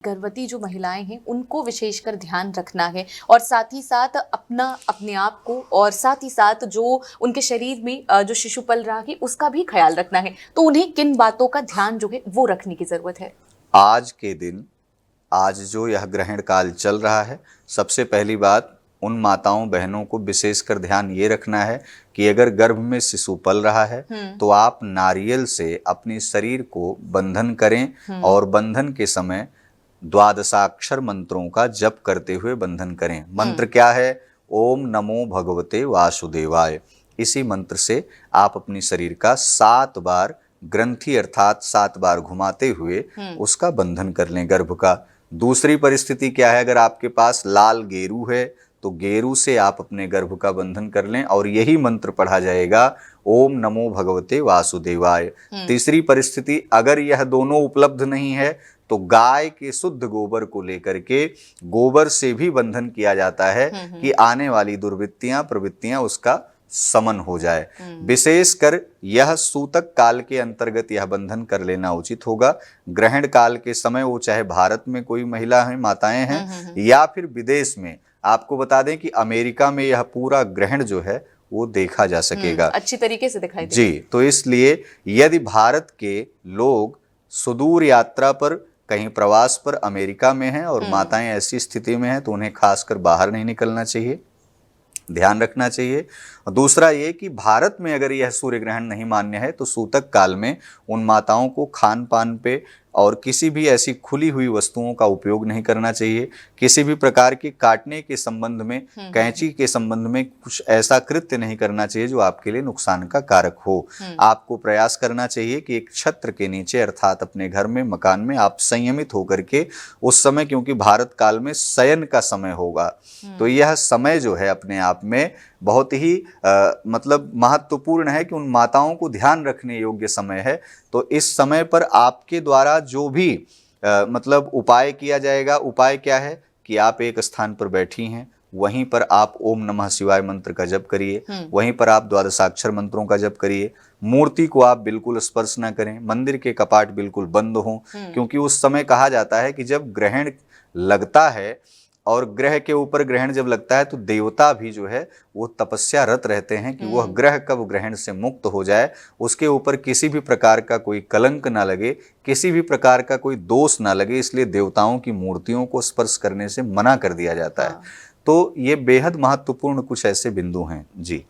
गर्भवती जो महिलाएं हैं उनको विशेषकर ध्यान रखना है और साथ ही साथ अपने आप को और साथ ही साथ जो उनके शरीर में जो शिशु पल रहा है उसका भी ख्याल रखना है। तो उन्हें किन बातों का ध्यान जो है वो रखने की जरूरत है? आज के दिन, आज जो यह ग्रहण काल चल रहा है, सबसे पहली बात उन माताओं बहनों को विशेषकर ध्यान ये रखना है कि अगर गर्भ में शिशु पल रहा है तो आप नारियल से अपने शरीर को बंधन करें और बंधन के समय द्वादशाक्षर मंत्रों का जप करते हुए बंधन करें। मंत्र क्या है? ओम नमो भगवते वासुदेवाय। इसी मंत्र से आप अपनी शरीर का 7 बार ग्रंथि अर्थात 7 बार घुमाते हुए उसका बंधन कर लें गर्भ का। दूसरी परिस्थिति क्या है? अगर आपके पास लाल गेरू है तो गेरू से आप अपने गर्भ का बंधन कर लें और यही मंत्र पढ़ा जाएगा, ओम नमो भगवते वासुदेवाय। तीसरी परिस्थिति, अगर यह दोनों उपलब्ध नहीं है तो गाय के शुद्ध गोबर को लेकर के गोबर से भी बंधन किया जाता है कि आने वाली दुर्वृत्तियां प्रवृत्तियां उसका समन हो जाए। विशेषकर यह सूतक काल के अंतर्गत यह बंधन कर लेना उचित होगा। ग्रहण काल के समय, वो चाहे भारत में कोई महिला है, माताएं हैं या फिर विदेश में, आपको बता दें कि अमेरिका में यह पूरा ग्रहण जो है वो देखा जा सकेगा, अच्छी तरीके से दिखाई देगा। जी, तो इसलिए यदि भारत के लोग सुदूर यात्रा पर, कहीं प्रवास पर अमेरिका में हैं और माताएं ऐसी स्थिति में हैं तो उन्हें खासकर बाहर नहीं निकलना चाहिए, ध्यान रखना चाहिए। और दूसरा ये कि भारत में अगर यह सूर्य ग्रहण नहीं मान्य है तो सूतक काल में उन माताओं को खान पान पे और किसी भी ऐसी खुली हुई वस्तुओं का उपयोग नहीं करना चाहिए। किसी भी प्रकार के काटने के संबंध में, कैंची के संबंध में कुछ ऐसा कृत्य नहीं करना चाहिए जो आपके लिए नुकसान का कारक हो। आपको प्रयास करना चाहिए कि एक छत्र के नीचे अर्थात अपने घर में, मकान में आप संयमित होकर के उस समय, क्योंकि भारत काल में शयन का समय होगा, तो यह समय जो है अपने आप में बहुत ही मतलब महत्वपूर्ण है कि उन माताओं को ध्यान रखने योग्य समय है। तो इस समय पर आपके द्वारा जो भी मतलब उपाय किया जाएगा, उपाय क्या है कि आप एक स्थान पर बैठी हैं, वहीं पर आप ओम नमः शिवाय मंत्र का जप करिए, वहीं पर आप द्वादशाक्षर मंत्रों का जप करिए। मूर्ति को आप बिल्कुल स्पर्श ना करें, मंदिर के कपाट बिल्कुल बंद हों, क्योंकि उस समय कहा जाता है कि जब ग्रहण लगता है और ग्रह के ऊपर ग्रहण जब लगता है तो देवता भी जो है वो तपस्या रत रहते हैं कि वह ग्रह कब ग्रहण से मुक्त हो जाए, उसके ऊपर किसी भी प्रकार का कोई कलंक ना लगे, किसी भी प्रकार का कोई दोष ना लगे, इसलिए देवताओं की मूर्तियों को स्पर्श करने से मना कर दिया जाता है। तो ये बेहद महत्वपूर्ण कुछ ऐसे बिंदु हैं। जी।